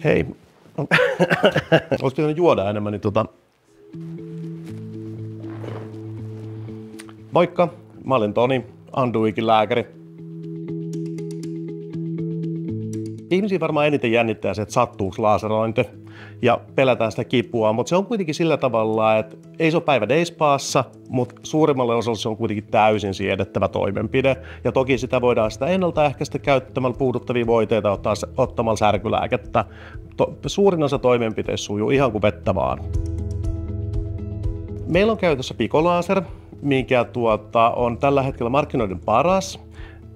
Hei, olisi pitänyt juoda enemmän, niin Moikka, mä olen Toni, Anduikin lääkäri. Ihmisiä varmaan eniten jännittää se, että sattuuko laserointi ja pelätään sitä kipua, mutta se on kuitenkin sillä tavalla, että ei se ole päivä D-spaassa, mutta suurimmalle osalle se on kuitenkin täysin siedettävä toimenpide. Ja toki sitä voidaan sitä ennaltaehkäistä käyttämällä puuduttavia voiteita ottamalla särkylääkettä. Suurin osa toimenpiteistä sujuu ihan kuin vettä vaan. Meillä on käytössä pikolaser, mikä on tällä hetkellä markkinoiden paras.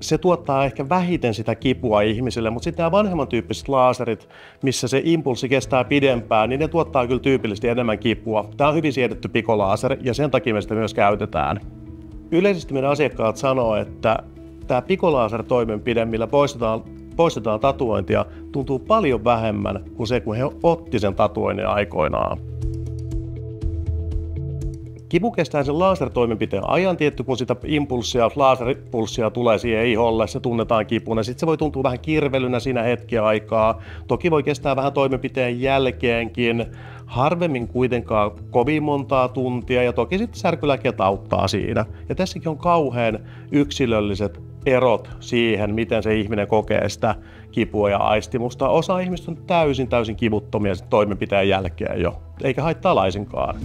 Se tuottaa ehkä vähiten sitä kipua ihmisille, mutta sitten nämä vanhemman tyyppiset laserit, missä se impulssi kestää pidempään, niin ne tuottaa kyllä tyypillisesti enemmän kipua. Tämä on hyvin siedetty pikolaser ja sen takia me sitä myös käytetään. Yleisesti meidän asiakkaat sanoo, että tämä pikolaser-toimenpide, millä poistetaan tatuointia, tuntuu paljon vähemmän kuin se, kun he otti sen tatuoinnin aikoinaan. Kipu kestää sen lasertoimenpiteen ajan tietty, kun sitä laseripulssia tulee siihen iholle, se tunnetaan kipuna. Sitten se voi tuntua vähän kirvelynä siinä hetken aikaa. Toki voi kestää vähän toimenpiteen jälkeenkin, harvemmin kuitenkaan kovin montaa tuntia ja toki sitten särkylääkkeet auttaa siinä. Ja tässäkin on kauhean yksilölliset erot siihen, miten se ihminen kokee sitä kipua ja aistimusta. Osa ihmistä on täysin kivuttomia toimenpiteen jälkeen jo, eikä haittaa laisinkaan.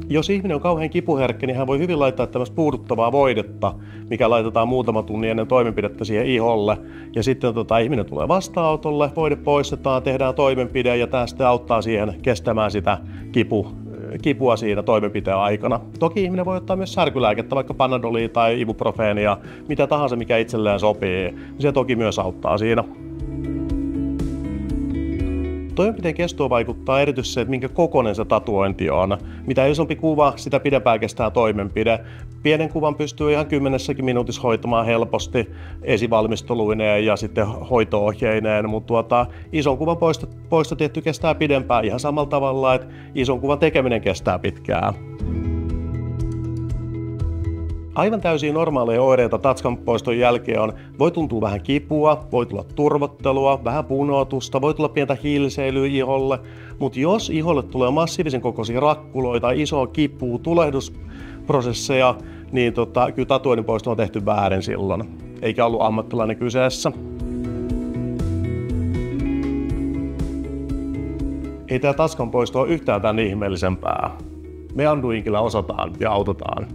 Jos ihminen on kauhean kipuherkkä, niin hän voi hyvin laittaa tämmöistä puuduttavaa voidetta, mikä laitetaan muutama tunnin ennen toimenpidettä siihen iholle. Ja sitten ihminen tulee vastaanotolle, voide poistetaan, tehdään toimenpide ja tämä sitten auttaa siihen kestämään sitä kipua siinä toimenpiteen aikana. Toki ihminen voi ottaa myös särkylääkettä, vaikka Panadolia tai ibuprofeenia, mitä tahansa mikä itselleen sopii. Se toki myös auttaa siinä. Toimenpiteen kestoon vaikuttaa erityisesti se, että minkä kokoinen se tatuointi on. Mitä isompi kuva, sitä pidempään kestää toimenpide. Pienen kuvan pystyy ihan 10 minuutissa hoitamaan helposti esivalmisteluineen ja sitten hoito-ohjeineen, mutta ison kuvan poisto tietty kestää pidempään ihan samalla tavalla, että ison kuvan tekeminen kestää pitkään. Aivan täysin normaaleja oireita tatskan poiston jälkeen voi tuntua vähän kipua, voi tulla turvottelua, vähän punotusta, voi tulla pientä hilseilyä iholle, mutta jos iholle tulee massiivisen kokoisia rakkuloita, isoa kipua, tulehdusprosesseja, niin kyllä tatuoinnin poisto on tehty väärin silloin, eikä ollut ammattilainen kyseessä. Ei tämä tatskan poisto ole yhtään tämän ihmeellisempää. Me Anduinkilla osataan ja autetaan.